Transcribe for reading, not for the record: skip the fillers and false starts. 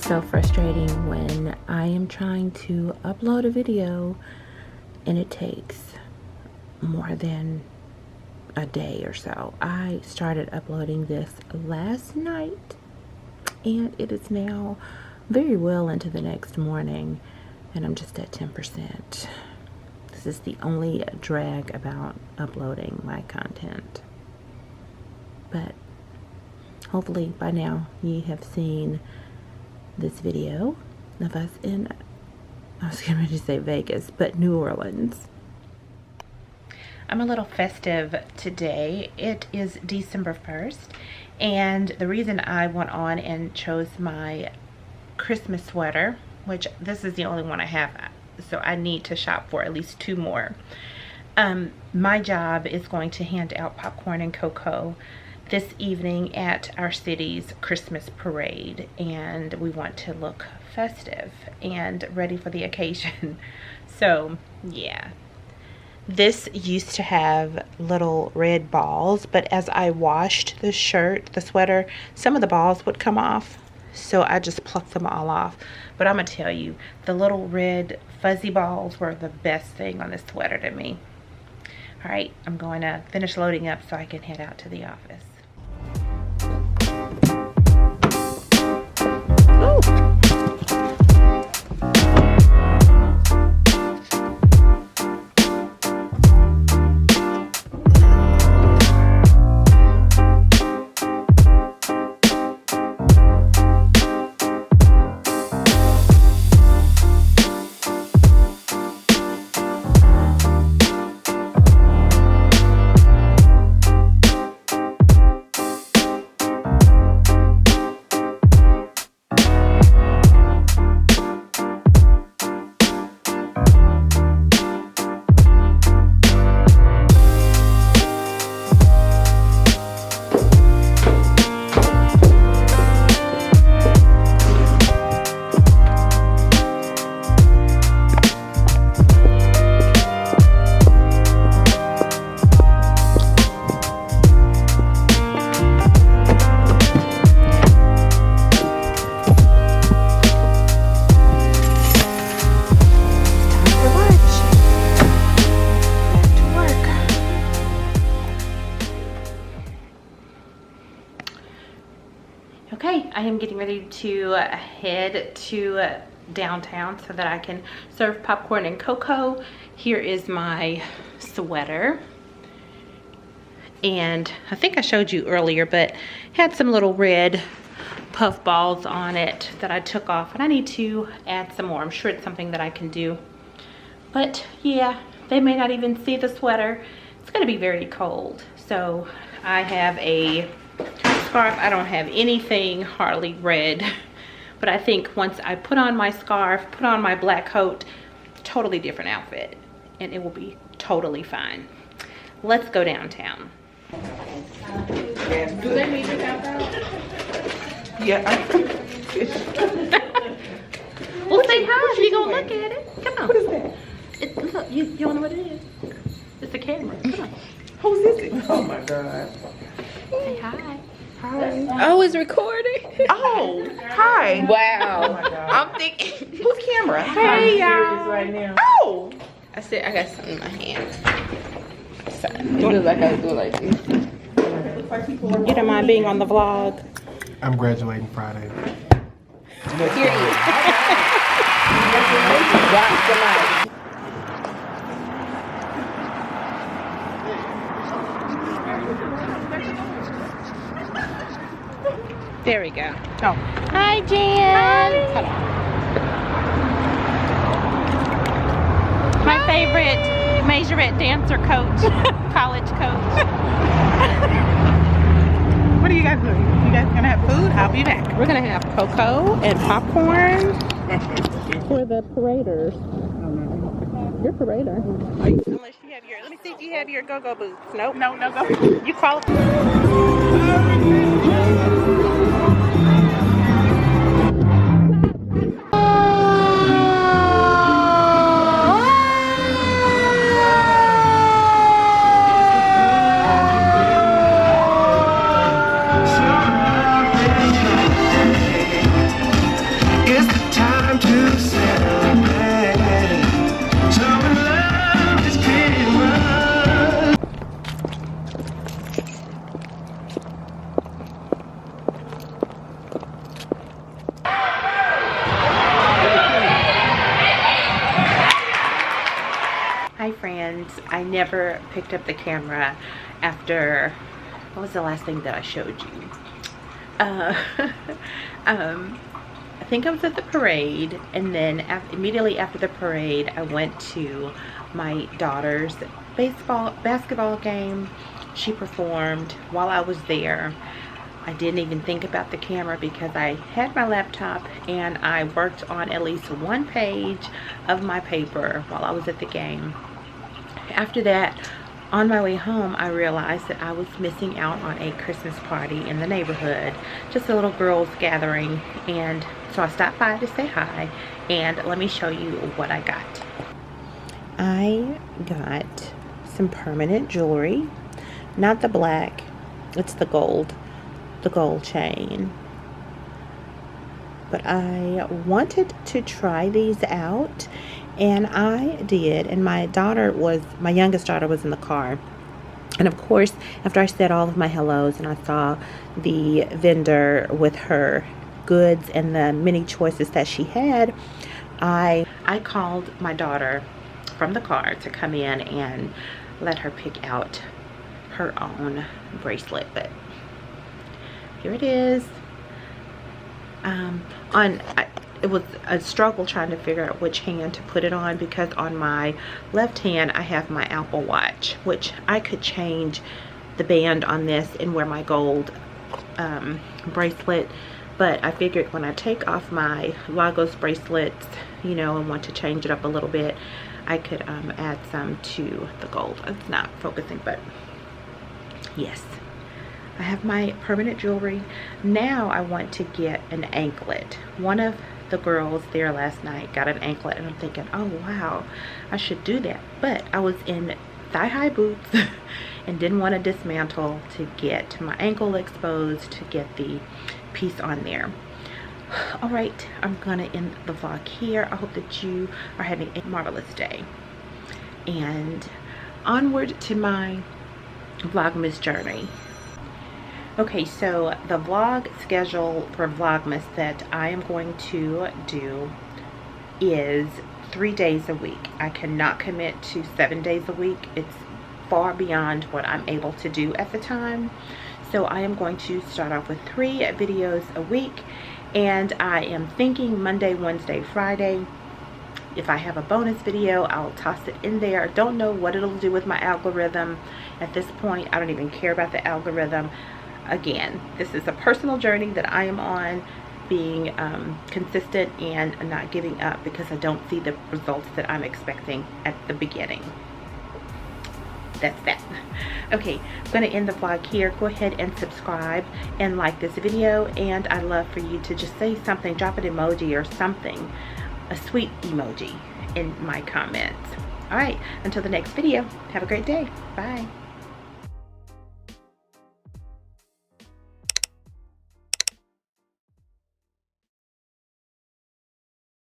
so frustrating when I am trying to upload a video and it takes more than a day or so. I started uploading this last night and it is now very well into the next morning and I'm just at 10%. This is the only drag about uploading my content. But hopefully by now you have seen this video of us in, I was going to say Vegas, but New Orleans. I'm a little festive today. It is December 1st, and the reason I went on and chose my Christmas sweater, which this is the only one I have, so I need to shop for at least 2 more. My job is going to hand out popcorn and cocoa this evening at our city's Christmas parade, and we want to look festive and ready for the occasion. So yeah, this used to have little red balls, but as I washed the sweater, some of the balls would come off, so I just plucked them all off. But I'm gonna tell you, the little red fuzzy balls were the best thing on this sweater to me. All right, I'm going to finish loading up so I can head out to the office. Okay, I am getting ready to head to downtown so that I can serve popcorn and cocoa. Here is my sweater. And I think I showed you earlier, but had some little red puff balls on it that I took off, and I need to add some more. I'm sure it's something that I can do. But yeah, they may not even see the sweater. It's gonna be very cold. So I have a scarf. I don't have anything hardly red, but I think once I put on my scarf, put on my black coat, totally different outfit, and it will be totally fine. Let's go downtown. Do they meet you downtown? Yeah. Well, say hi if you're gonna look at it. Come on. What is that? Look, you don't know what it is? It's a camera. Come on. Who's this? Oh my God. Say hi. Hi. Oh, it's recording? Oh, hi. Wow. Oh my God. I'm thinking, Whose camera? hey I'm y'all. right now. Oh! I said, I got something in my hand. So, it looks like I do like this. You don't mind being on the vlog? I'm graduating Friday. Period. Drop the mic. There we go. Oh. Hi, Jan. Hold on. My favorite majorette dancer coach, college coach. What are you guys doing? You guys gonna have food? I'll be back. We're gonna have cocoa and popcorn for the paraders. You're a parader. Unless you have your, let me see if you have your go-go boots. Nope. No, go. You qualify. Hi friends, I never picked up the camera after, what was the last thing that I showed you? I think I was at the parade, and then immediately after the parade I went to my daughter's basketball game. She performed while I was there. I didn't even think about the camera because I had my laptop and I worked on at least one page of my paper while I was at the game. After that, on my way home, I realized that I was missing out on a Christmas party in the neighborhood, just a little girls gathering, and so I stopped by to say hi, and let me show you what I got. I got some permanent jewelry, not the black, it's the gold chain. But I wanted to try these out, and I did, and my youngest daughter was in the car. And of course, after I said all of my hellos and I saw the vendor with her goods and the many choices that she had, I called my daughter from the car to come in and let her pick out her own bracelet. But here it is. It was a struggle trying to figure out which hand to put it on, because on my left hand I have my Apple Watch, which I could change the band on this and wear my gold bracelet, but I figured when I take off my Lagos bracelets, you know, and want to change it up a little bit, I could add some to the gold. It's not focusing, but yes, I have my permanent jewelry. Now I want to get an anklet. One of the girls there last night got an anklet, and I'm thinking, oh wow, I should do that. But I was in thigh-high boots and didn't want to dismantle to get my ankle exposed to get the piece on there. All right, I'm gonna end the vlog here. I hope that you are having a marvelous day, and onward to my Vlogmas journey. Okay, so the vlog schedule for Vlogmas that I am going to do is 3 days a week. I cannot commit to 7 days a week. It's far beyond what I'm able to do at the time. So I am going to start off with 3 videos a week, and I am thinking Monday, Wednesday, Friday. If I have a bonus video, I'll toss it in there. I don't know what it'll do with my algorithm. At this point, I don't even care about the algorithm. Again, this is a personal journey that I am on, being consistent and not giving up because I don't see the results that I'm expecting at the beginning. That's that. Okay, I'm going to end the vlog here. Go ahead and subscribe and like this video, and I'd love for you to just say something, drop an emoji or something, a sweet emoji in my comments. All right, until the next video, have a great day. Bye.